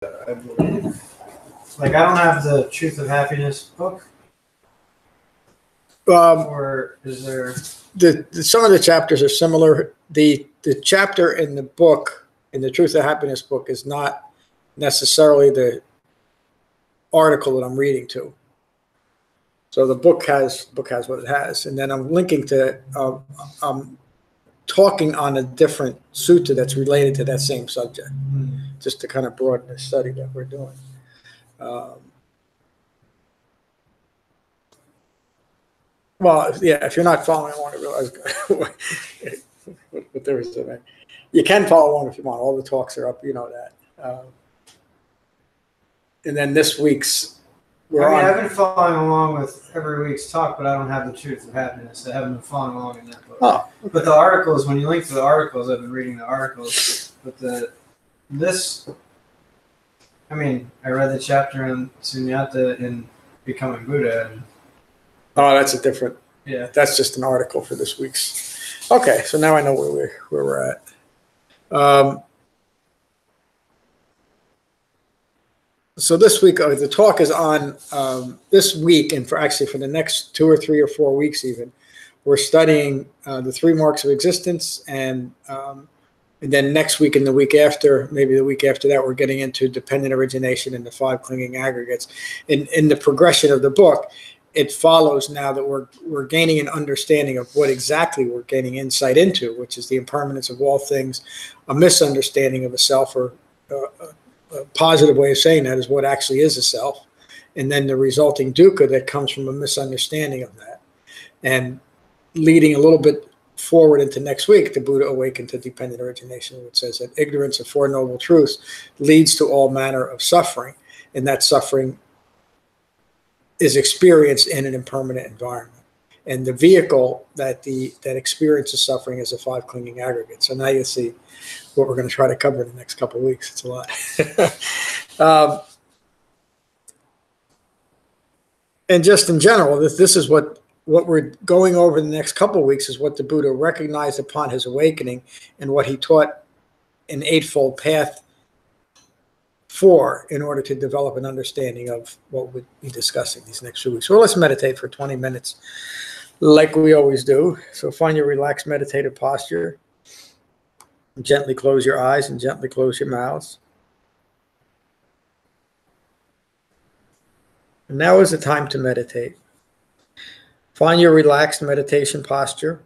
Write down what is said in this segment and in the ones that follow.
I believe. Like, I don't have the Truth of Happiness book. Or is there... Some of the chapters are similar. The chapter in the book, in the Truth of Happiness book, is not necessarily the article that I'm reading to. So the book has what it has, and then I'm linking to I'm talking on a different sutta that's related to that same subject, just to kind of broaden the study that we're doing. Well, yeah, if you're not following along, I realize what there is to that. You can follow along if you want. All the talks are up, you know that. And then this week's, I've been following along with every week's talk, but I don't have the Truth of Happiness. I haven't been following along in that book. Oh, okay. But the articles, when you link to the articles, I've been reading the articles. But I read the chapter on Sunyata in Becoming Buddha. And, oh, that's a different. Yeah, that's just an article for this week's. Okay, so now I know where we're at. So this week, the talk is on this week, and for the next 2 or 3 or 4 weeks even, we're studying the 3 marks of existence, and then next week and the week after, maybe the week after that, we're getting into dependent origination and the 5 clinging aggregates. In the progression of the book, it follows now that we're gaining an understanding of what exactly we're gaining insight into, which is the impermanence of all things, a misunderstanding of a self, or a positive way of saying that is what actually is a self, and then the resulting dukkha that comes from a misunderstanding of that. And leading a little bit forward into next week, the Buddha awakened to dependent origination, which says that ignorance of 4 noble truths leads to all manner of suffering, and that suffering is experienced in an impermanent environment. And the vehicle that experiences suffering is the 5 clinging aggregates. So now you see what we're going to try to cover in the next couple of weeks. It's a lot. And just in general, this is what we're going over in the next couple of weeks, is what the Buddha recognized upon his awakening and what he taught an 8-fold path for, in order to develop an understanding of what we'll be discussing these next few weeks. So let's meditate for 20 minutes like we always do. So find your relaxed meditative posture. Gently close your eyes and gently close your mouths. And now is the time to meditate. Find your relaxed meditation posture,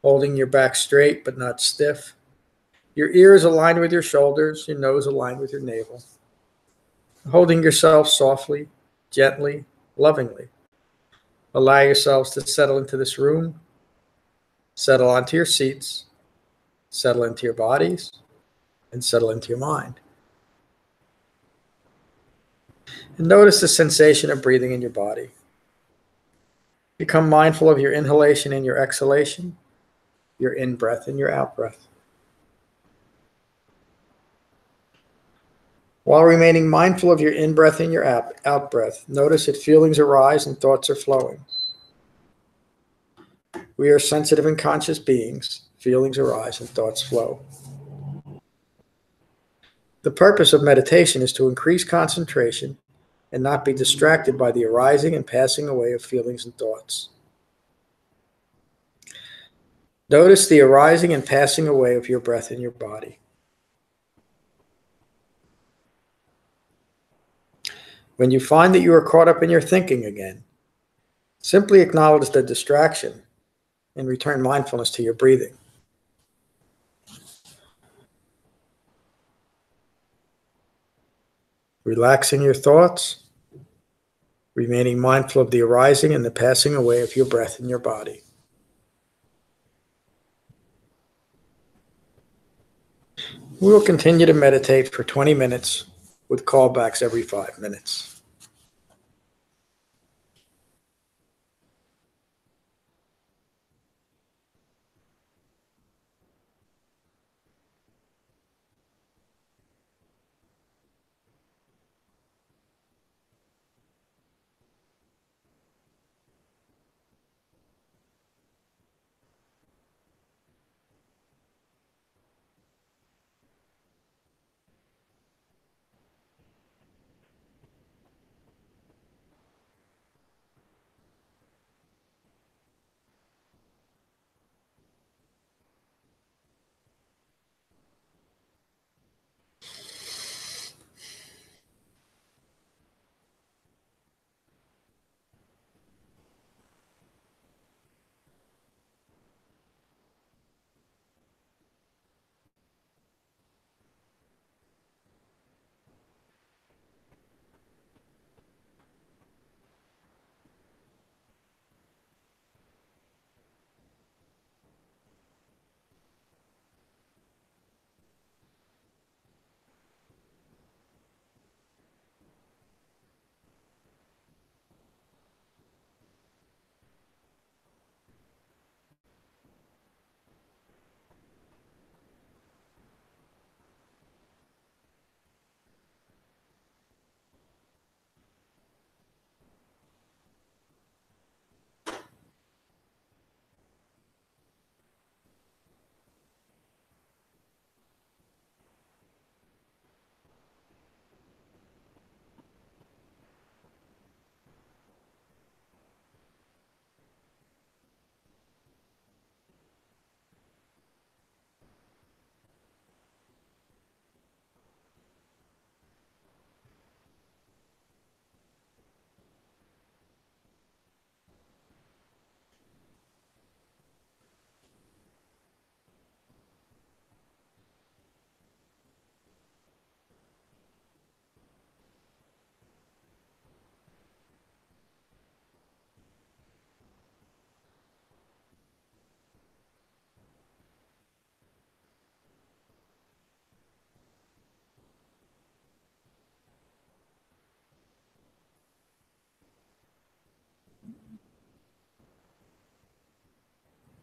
holding your back straight but not stiff. Your ears aligned with your shoulders, your nose aligned with your navel. Holding yourself softly, gently, lovingly. Allow yourselves to settle into this room, settle onto your seats, settle into your bodies, and settle into your mind. And notice the sensation of breathing in your body. Become mindful of your inhalation and your exhalation, your in-breath and your out-breath. While remaining mindful of your in-breath and your out-breath, notice that feelings arise and thoughts are flowing. We are sensitive and conscious beings. Feelings arise and thoughts flow. The purpose of meditation is to increase concentration and not be distracted by the arising and passing away of feelings and thoughts. Notice the arising and passing away of your breath in your body. When you find that you are caught up in your thinking again, simply acknowledge the distraction and return mindfulness to your breathing. Relaxing your thoughts, remaining mindful of the arising and the passing away of your breath in your body. We will continue to meditate for 20 minutes with callbacks every 5 minutes.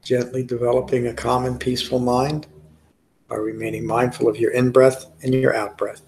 Gently developing a calm and peaceful mind by remaining mindful of your in-breath and your out-breath.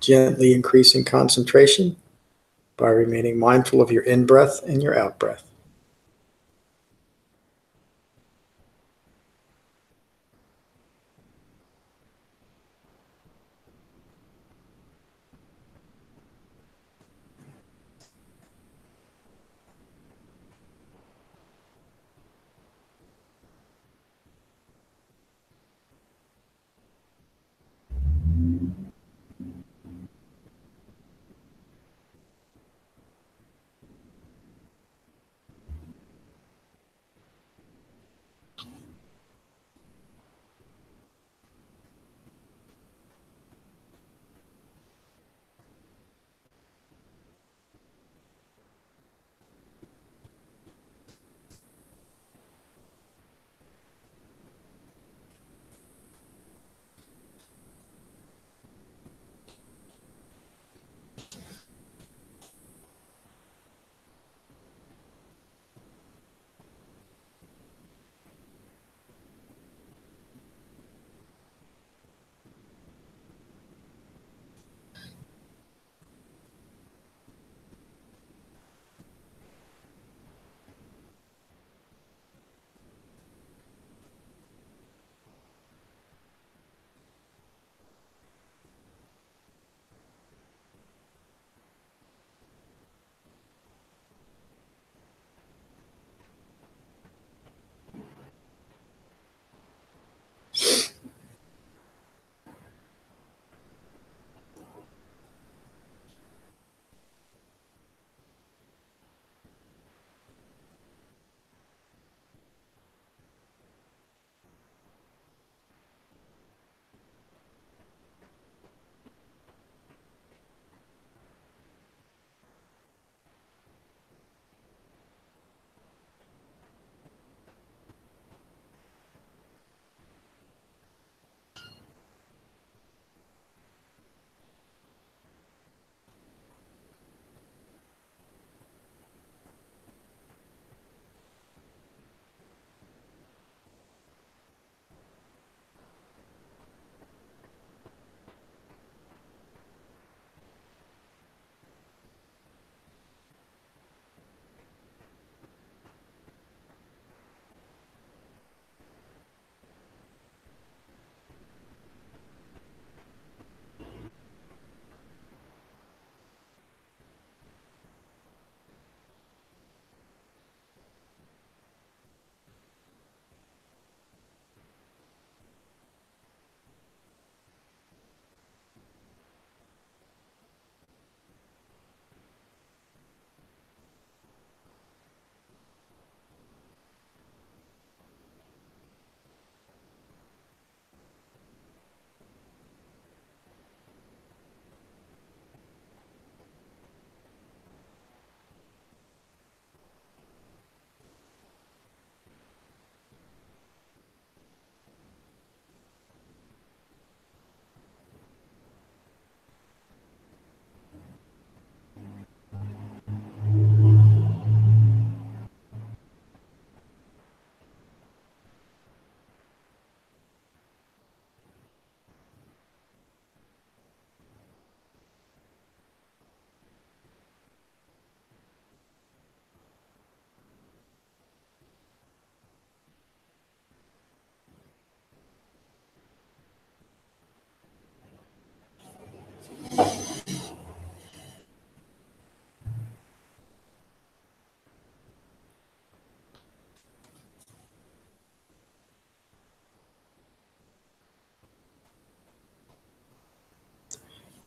Gently increasing concentration by remaining mindful of your in-breath and your out-breath.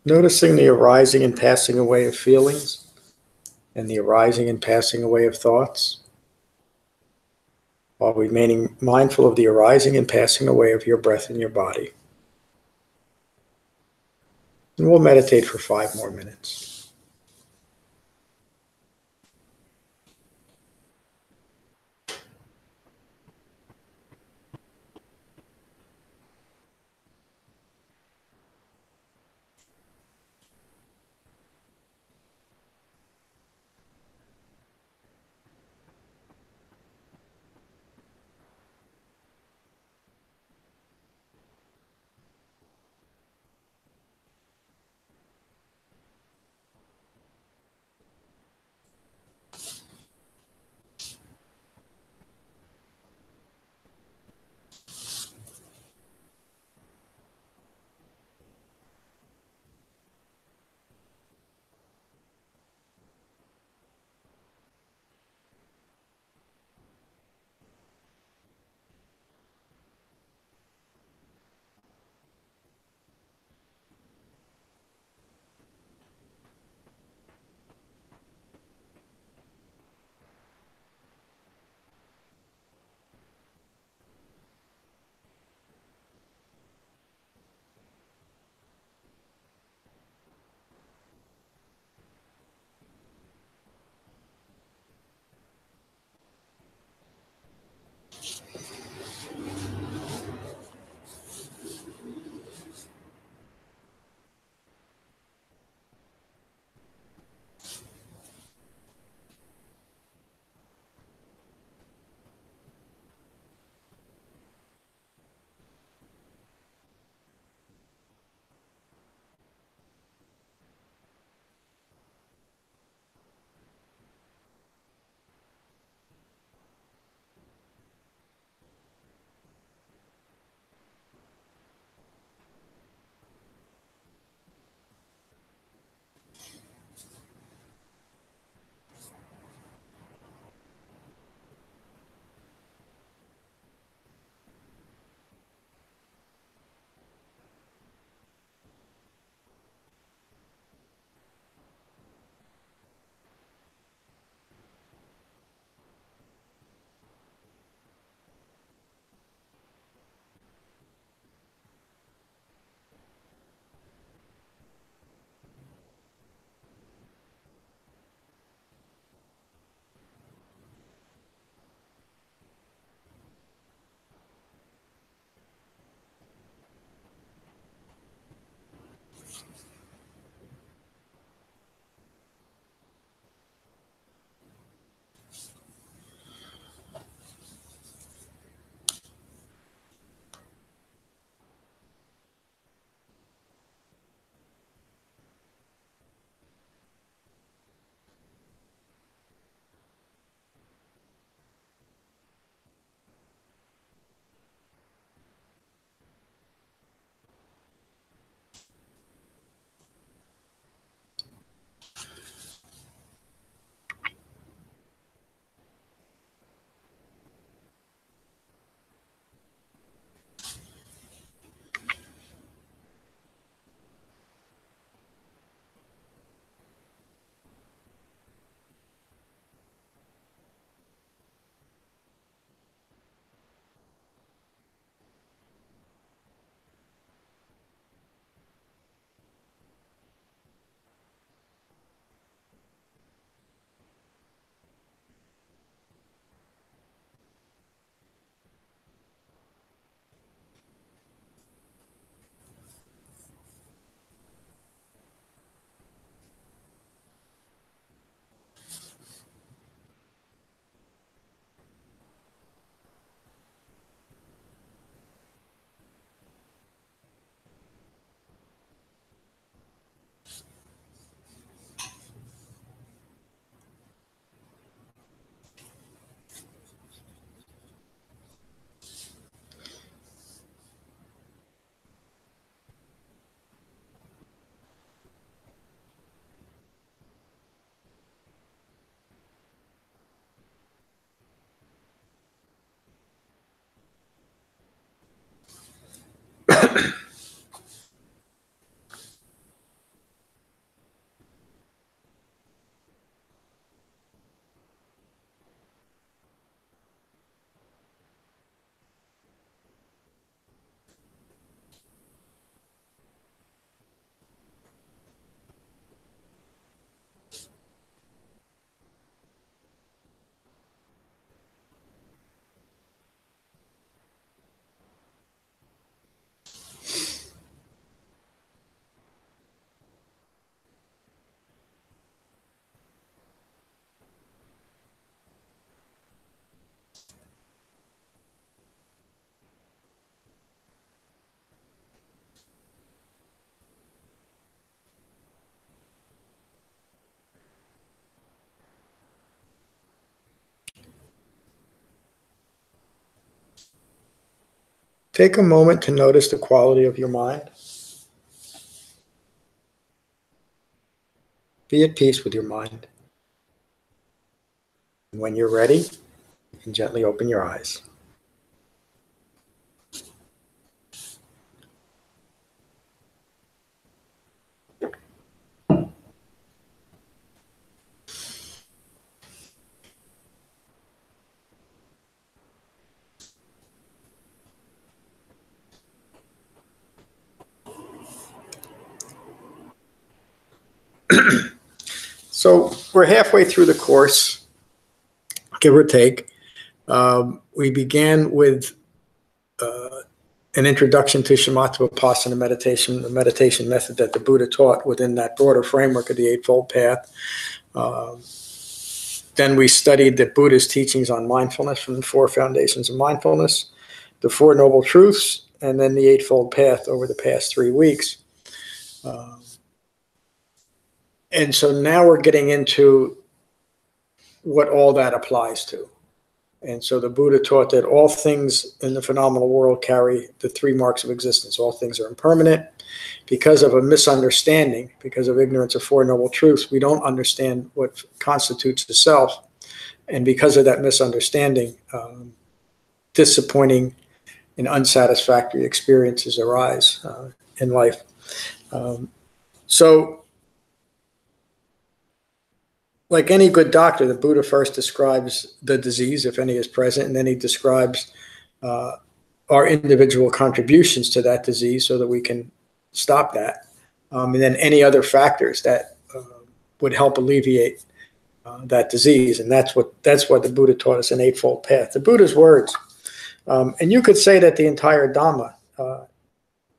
Noticing the arising and passing away of feelings and the arising and passing away of thoughts, while remaining mindful of the arising and passing away of your breath in your body. And we'll meditate for 5 more minutes. Take a moment to notice the quality of your mind. Be at peace with your mind. And when you're ready, you can gently open your eyes. So we're halfway through the course, give or take. We began with an introduction to Shamatha-Vipassana meditation, the meditation method that the Buddha taught within that broader framework of the Eightfold Path. Then we studied the Buddha's teachings on mindfulness from the Four Foundations of Mindfulness, the Four Noble Truths, and then the Eightfold Path over the past 3 weeks. And so now we're getting into what all that applies to. And so the Buddha taught that all things in the phenomenal world carry the 3 marks of existence. All things are impermanent. Because of a misunderstanding, because of ignorance of Four Noble Truths, we don't understand what constitutes the self. And because of that misunderstanding, disappointing and unsatisfactory experiences arise in life. So, like any good doctor, the Buddha first describes the disease, if any is present, and then he describes our individual contributions to that disease so that we can stop that. And then any other factors that would help alleviate that disease. And that's what the Buddha taught us in Eightfold Path. The Buddha's words. And you could say that the entire Dhamma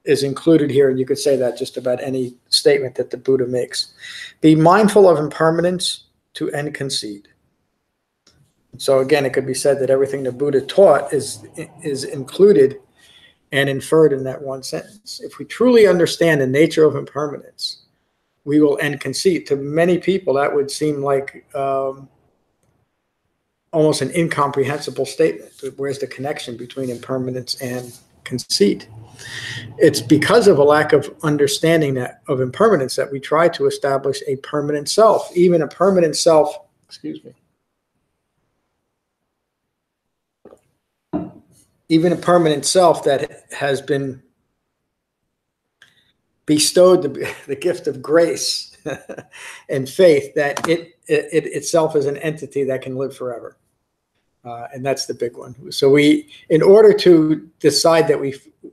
is included here, and you could say that just about any statement that the Buddha makes. Be mindful of impermanence to end conceit. So again, it could be said that everything the Buddha taught is included and inferred in that one sentence. If we truly understand the nature of impermanence, we will end conceit. To many people, that would seem like almost an incomprehensible statement. Where's the connection between impermanence and conceit? It's because of a lack of understanding of impermanence that we try to establish a permanent self, even a permanent self, even a permanent self that has been bestowed the gift of grace and faith, that it itself is an entity that can live forever. And that's the big one. So in order to decide that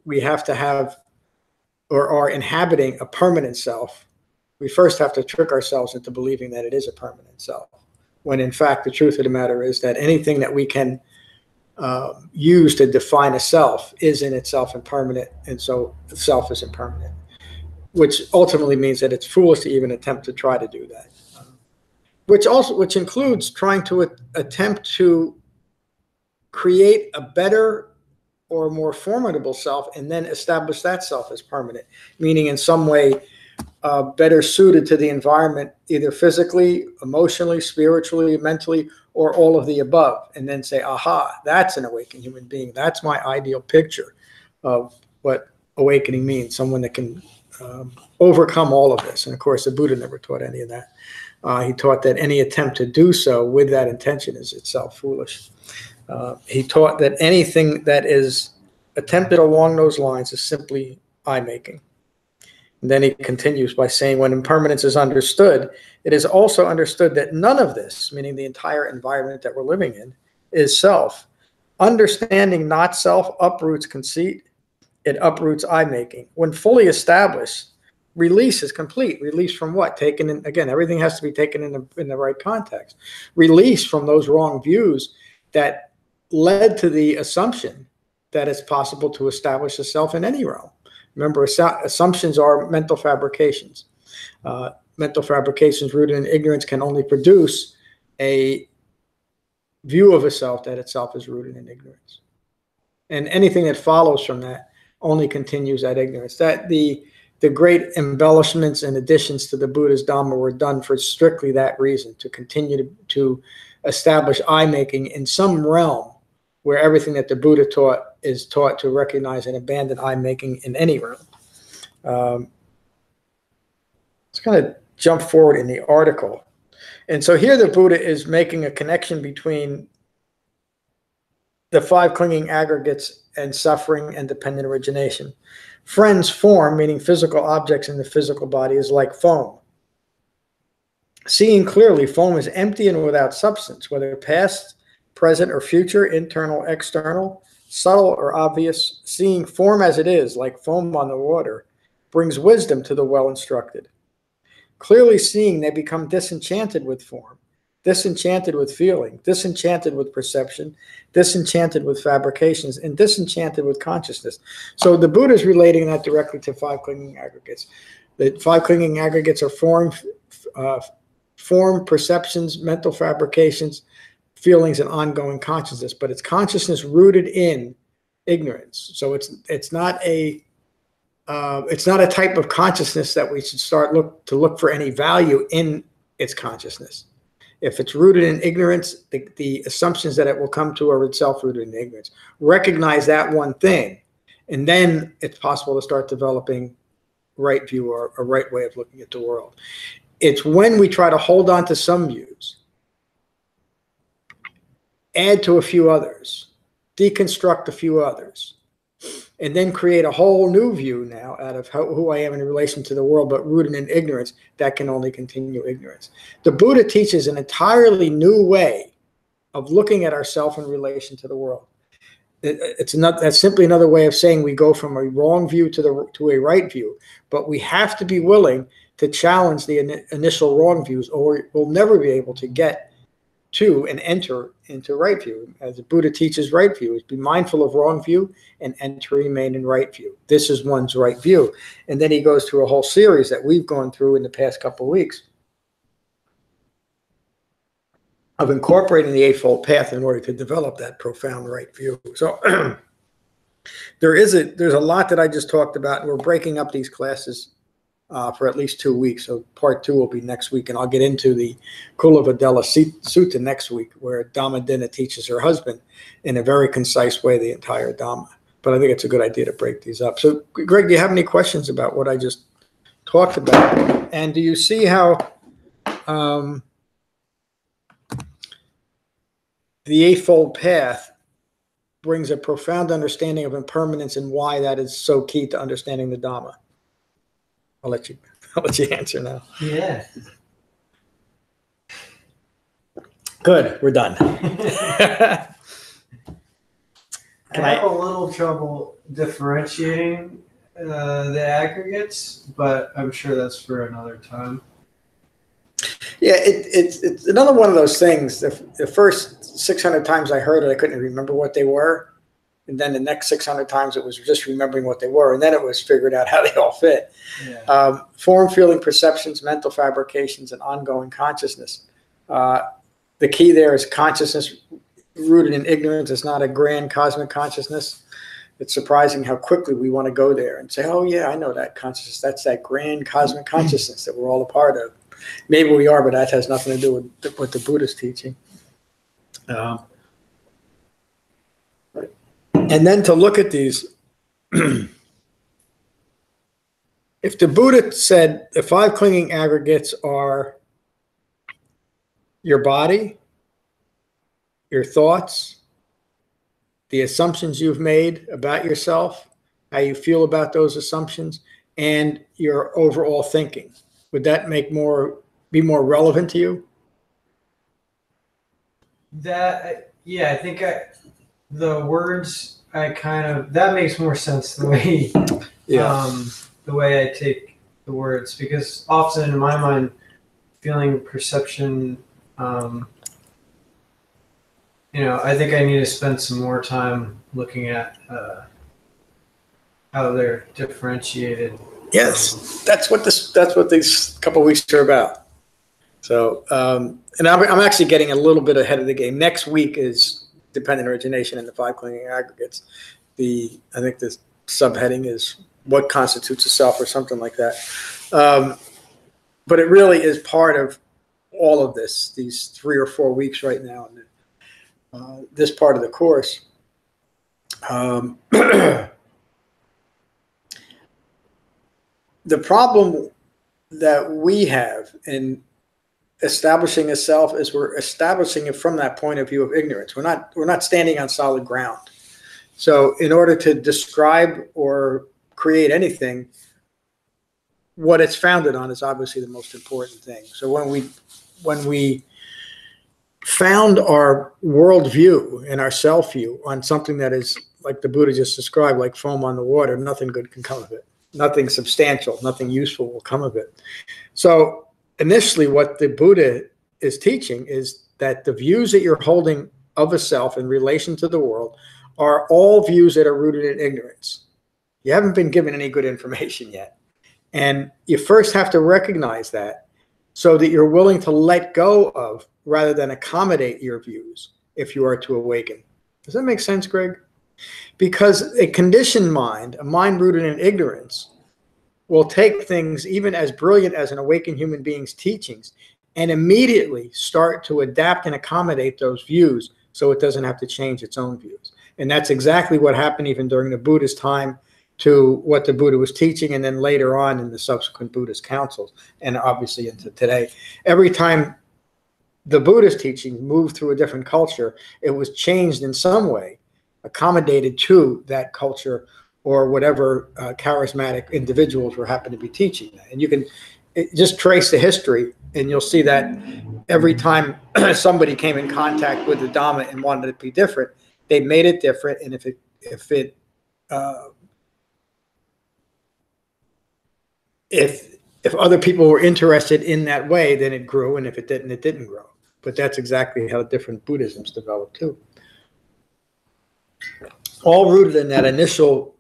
we have to have or are inhabiting a permanent self, we first have to trick ourselves into believing that it is a permanent self, when in fact the truth of the matter is that anything that we can use to define a self is in itself impermanent, and so the self is impermanent, which ultimately means that it's foolish to even attempt to try to do that, which includes trying to attempt to create a better or more formidable self and then establish that self as permanent, meaning in some way better suited to the environment, either physically, emotionally, spiritually, mentally, or all of the above, and then say, aha, that's an awakened human being. That's my ideal picture of what awakening means, someone that can overcome all of this. And of course, the Buddha never taught any of that. He taught that any attempt to do so with that intention is itself foolish. He taught that anything that is attempted along those lines is simply eye-making. And then he continues by saying, when impermanence is understood, it is also understood that none of this, meaning the entire environment that we're living in, is self. Understanding not self uproots conceit. It uproots eye-making. When fully established, release is complete. Release from what? Taken in, again, everything has to be taken in the right context. Release from those wrong views that led to the assumption that it's possible to establish a self in any realm. Remember, assumptions are mental fabrications. Mental fabrications rooted in ignorance can only produce a view of a self that itself is rooted in ignorance. And anything that follows from that only continues that ignorance. That the great embellishments and additions to the Buddha's Dhamma were done for strictly that reason, to continue to establish eye-making in some realm where everything that the Buddha taught is taught to recognize and abandon I-making in any realm. Let's kind of jump forward in the article. And so here the Buddha is making a connection between the 5 clinging aggregates and suffering and dependent origination. Friends form, meaning physical objects in the physical body, is like foam. Seeing clearly, foam is empty and without substance, whether past, present, or future, internal, external, subtle or obvious. Seeing form as it is, like foam on the water, brings wisdom to the well-instructed. Clearly seeing, they become disenchanted with form, disenchanted with feeling, disenchanted with perception, disenchanted with fabrications, and disenchanted with consciousness. So the Buddha is relating that directly to 5 clinging aggregates. The 5 clinging aggregates are form, perceptions, mental fabrications, feelings, and ongoing consciousness. But it's consciousness rooted in ignorance. So it's not a type of consciousness that we should start to look for any value in its consciousness. If it's rooted in ignorance, the assumptions that it will come to are itself rooted in ignorance. Recognize that one thing, and then it's possible to start developing right view or a right way of looking at the world. It's when we try to hold on to some views, add to a few others, deconstruct a few others, and then create a whole new view now out of who I am in relation to the world, but rooted in ignorance, that can only continue ignorance. The Buddha teaches an entirely new way of looking at ourselves in relation to the world. That's simply another way of saying we go from a wrong view to a right view, but we have to be willing to challenge the initial wrong views, or we'll never be able to get to and enter into right view. As the Buddha teaches right view, is be mindful of wrong view and enter remain in right view. This is one's right view. And then he goes through a whole series that we've gone through in the past couple of weeks of incorporating the Eightfold Path in order to develop that profound right view. So there's a lot that I just talked about, and we're breaking up these classes for at least 2 weeks. So part 2 will be next week, and I'll get into the Culavedalla Sutta next week, where Dhammadinna teaches her husband in a very concise way the entire Dhamma. But I think it's a good idea to break these up. So Greg, do you have any questions about what I just talked about? And do you see how the Eightfold Path brings a profound understanding of impermanence and why that is so key to understanding the Dhamma? I'll let you answer now. Yeah. Good. We're done. I have a little trouble differentiating the aggregates, but I'm sure that's for another time. Yeah, it's another one of those things. The first 600 times I heard it, I couldn't remember what they were. And then the next 600 times it was just remembering what they were. And then it was figured out how they all fit. Yeah. Form, feeling, perceptions, mental fabrications, and ongoing consciousness. The key there is consciousness rooted in ignorance. It's not a grand cosmic consciousness. It's surprising how quickly we want to go there and say, oh, yeah, I know that consciousness. That's that grand cosmic consciousness that we're all a part of. Maybe we are, but that has nothing to do with what the Buddha's teaching. And then to look at these, if the Buddha said the 5 clinging aggregates are your body, your thoughts, the assumptions you've made about yourself, how you feel about those assumptions, and your overall thinking, would that be more relevant to you? That, yeah, I think the words, that makes more sense the way, the way I take the words, because often in my mind, feeling, perception, I think I need to spend some more time looking at how they're differentiated. Yes, that's what these couple of weeks are about. So, and I'm actually getting a little bit ahead of the game. Next week is dependent origination and the 5 clinging aggregates. I think the subheading is what constitutes a self or something like that. But it really is part of all of this, these 3 or 4 weeks right now, this part of the course. The problem that we have in establishing a self is we're establishing it from that point of view of ignorance. We're not standing on solid ground. So in order to describe or create anything, what it's founded on is obviously the most important thing. So when we found our worldview and our self view on something that is, like the Buddha just described, like foam on the water, nothing good can come of it. Nothing substantial, nothing useful will come of it. So initially what the Buddha is teaching is that the views that you're holding of a self in relation to the world are all views that are rooted in ignorance. You haven't been given any good information yet. And you first have to recognize that so that you're willing to let go of rather than accommodate your views if you are to awaken. Does that make sense, Greg? Because a conditioned mind, a mind rooted in ignorance, will take things even as brilliant as an awakened human being's teachings and immediately start to adapt and accommodate those views so it doesn't have to change its own views. And that's exactly what happened even during the Buddha's time to what the Buddha was teaching, and then later on in the subsequent Buddhist councils, and obviously into today. Every time the Buddhist teaching moved through a different culture, it was changed in some way, accommodated to that culture or whatever charismatic individuals were happened to be teaching that. And you can just trace the history, and you'll see that every time somebody came in contact with the Dhamma and wanted it to be different, they made it different. And if other people were interested in that way, then it grew, and if it didn't, it didn't grow. But that's exactly how different Buddhisms developed too. All rooted in that initial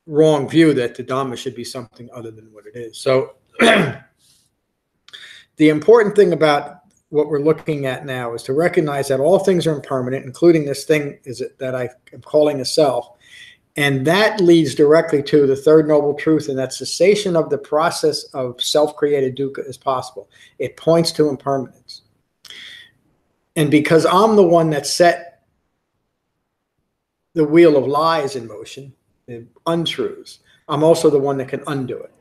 wrong view that the Dhamma should be something other than what it is. So the important thing about what we're looking at now is to recognize that all things are impermanent, including this thing that I am calling a self. And that leads directly to the third noble truth, and that cessation of the process of self-created dukkha is possible. It points to impermanence. And because I'm the one that set the wheel of lies in motion, the untruths, I'm also the one that can undo it.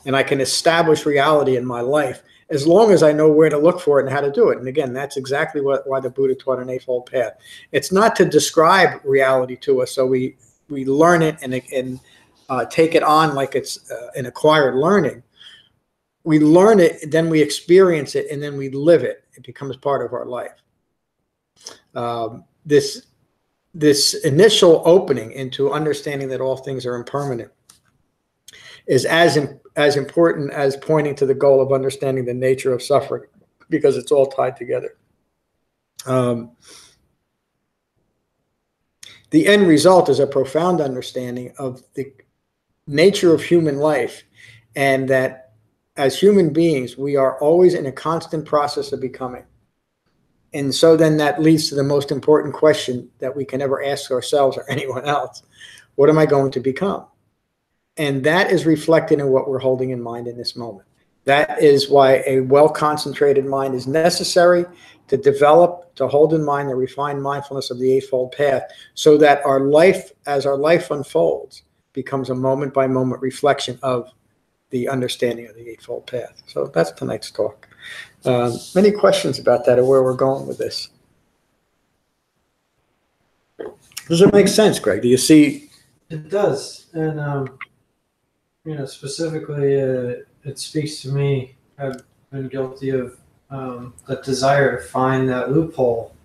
And I can establish reality in my life as long as I know where to look for it and how to do it. And again, that's exactly why the Buddha taught an eightfold path. It's not to describe reality to us so we learn it and take it on like it's an acquired learning. We learn it, then we experience it, and then we live it. It becomes part of our life. This initial opening into understanding that all things are impermanent is as important as pointing to the goal of understanding the nature of suffering, because it's all tied together. The end result is a profound understanding of the nature of human life, and that as human beings, we are always in a constant process of becoming. And so then that leads to the most important question that we can ever ask ourselves or anyone else. What am I going to become? And that is reflected in what we're holding in mind in this moment. That is why a well-concentrated mind is necessary to develop, to hold in mind the refined mindfulness of the Eightfold Path, so that our life, as our life unfolds, becomes a moment-by-moment reflection of the understanding of the Eightfold Path. So that's tonight's talk. Many questions about that or where we're going with this? Does it make sense, Greg? Do you see? It does. And, specifically, it speaks to me. I've been guilty of that desire to find that loophole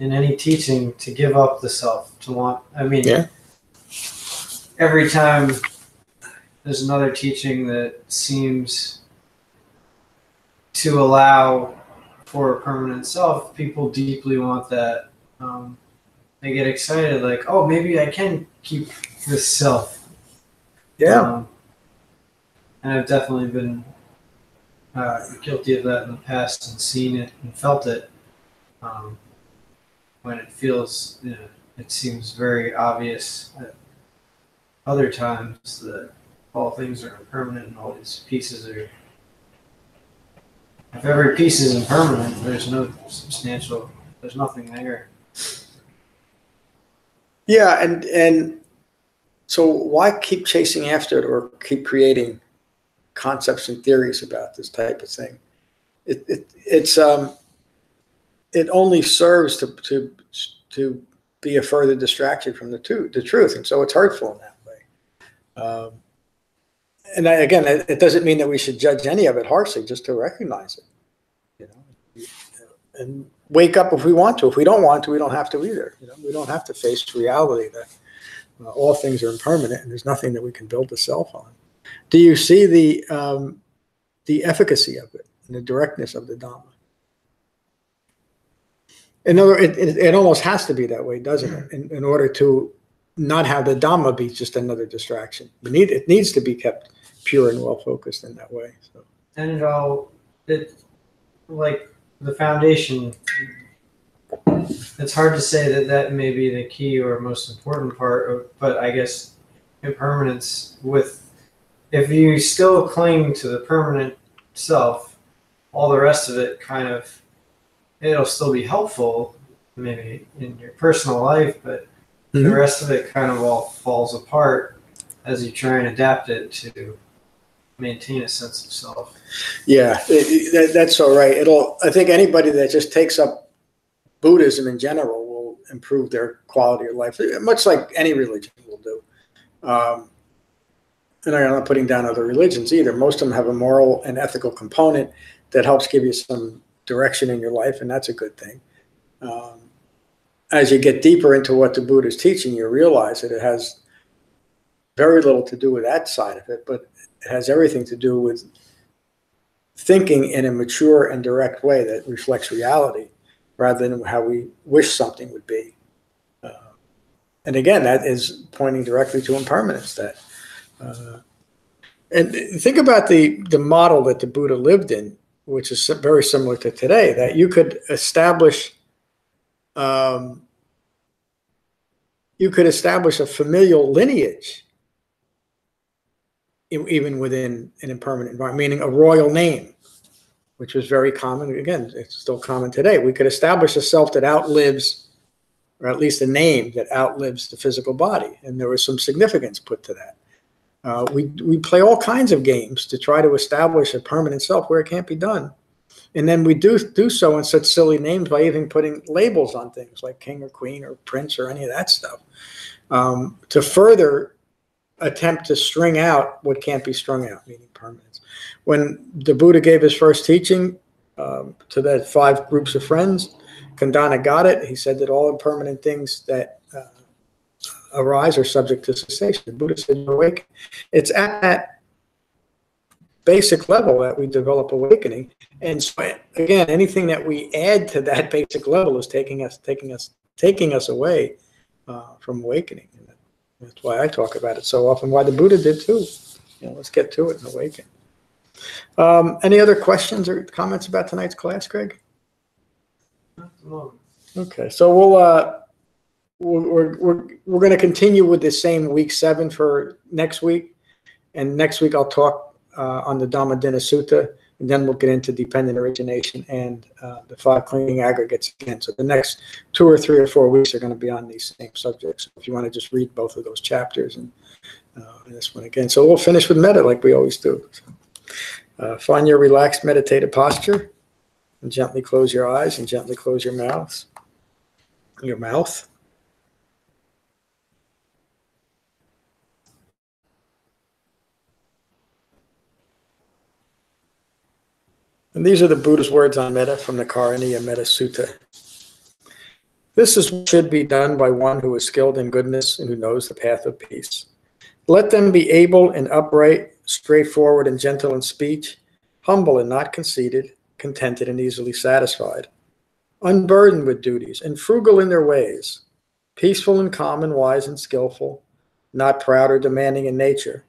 in any teaching to give up the self, to want, every time there's another teaching that seems to allow for a permanent self, people deeply want that. They get excited, like, oh, maybe I can keep this self. Yeah. And I've definitely been guilty of that in the past and seen it and felt it when it feels, it seems very obvious at other times that all things are impermanent and all these pieces are. If every piece is impermanent, there's nothing there. Yeah, and so why keep chasing after it or keep creating concepts and theories about this type of thing? It only serves to be a further distraction from the truth, and so it's hurtful in that way. And again, it doesn't mean that we should judge any of it harshly, just to recognize it, you know, and wake up if we want to. If we don't want to, we don't have to either. You know, we don't have to face reality that all things are impermanent and there's nothing that we can build the self on. Do you see the efficacy of it and the directness of the Dhamma? In other, it almost has to be that way, doesn't it? In order to not have the Dhamma be just another distraction. It needs to be kept pure and well focused in that way. So. And it like the foundation. It's hard to say that may be the key or most important part, but I guess impermanence if you still cling to the permanent self, all the rest of it it'll still be helpful maybe in your personal life, but the rest of it kind of all falls apart as you try and adapt it to maintain a sense of self. Yeah, that's all right. I think anybody that just takes up Buddhism in general will improve their quality of life, much like any religion will do. And I'm not putting down other religions either. Most of them have a moral and ethical component that helps give you some direction in your life, and that's a good thing. As you get deeper into what the Buddha is teaching, you realize that it has very little to do with that side of it, but it has everything to do with thinking in a mature and direct way that reflects reality rather than how we wish something would be. And again, that is pointing directly to impermanence. And think about the model that the Buddha lived in, which is very similar to today, that you could establish a familial lineage even within an impermanent environment, meaning a royal name, which was very common. Again, it's still common today. We could establish a self that outlives, or at least a name that outlives the physical body. And there was some significance put to that. We play all kinds of games to try to establish a permanent self where it can't be done. And then we do so in such silly names by even putting labels on things like king or queen or prince or any of that stuff, to further attempt to string out what can't be strung out, meaning permanence. When the Buddha gave his first teaching to the 5 groups of friends, Kandana got it. He said that all impermanent things that arise are subject to cessation. The Buddha said, "You're awake." It's at that basic level that we develop awakening. And so, again, anything that we add to that basic level is taking us away from awakening. And that's why I talk about it so often. Why the Buddha did too. Let's get to it and awaken. Any other questions or comments about tonight's class, Greg? Okay, so we're going to continue with the same week 7 for next week, and next week I'll talk on the Dhammadinna Sutta, and then we'll get into dependent origination and the 5 clinging aggregates again. So the next 2 or 3 or 4 weeks are going to be on these same subjects. If you want to just read both of those chapters and this one again. So we'll finish with metta like we always do. So, find your relaxed meditative posture and gently close your eyes and gently close your mouth. And these are the Buddha's words on metta from the Karaniya Metta Sutta. This is what should be done by one who is skilled in goodness and who knows the path of peace. Let them be able and upright, straightforward and gentle in speech, humble and not conceited, contented and easily satisfied, unburdened with duties and frugal in their ways, peaceful and calm and wise and skillful, not proud or demanding in nature.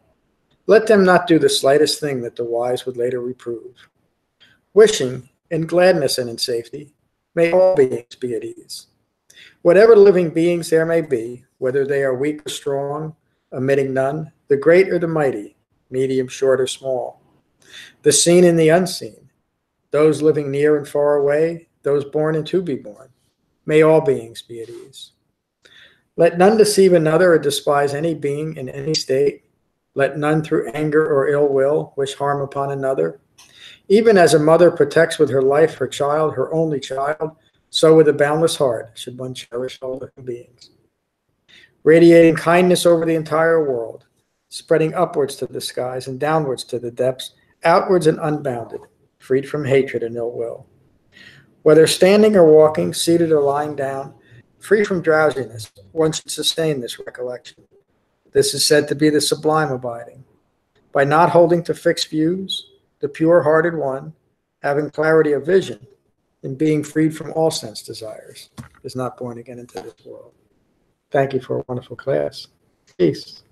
Let them not do the slightest thing that the wise would later reprove. Wishing, in gladness and in safety, may all beings be at ease. Whatever living beings there may be, whether they are weak or strong, omitting none, the great or the mighty, medium, short, or small, the seen and the unseen, those living near and far away, those born and to be born, may all beings be at ease. Let none deceive another or despise any being in any state. Let none through anger or ill will wish harm upon another. Even as a mother protects with her life her child, her only child, so with a boundless heart should one cherish all living beings. Radiating kindness over the entire world, spreading upwards to the skies and downwards to the depths, outwards and unbounded, freed from hatred and ill will. Whether standing or walking, seated or lying down, free from drowsiness, one should sustain this recollection. This is said to be the sublime abiding. By not holding to fixed views, the pure-hearted one, having clarity of vision, and being freed from all sense desires, is not born again into this world. Thank you for a wonderful class. Peace.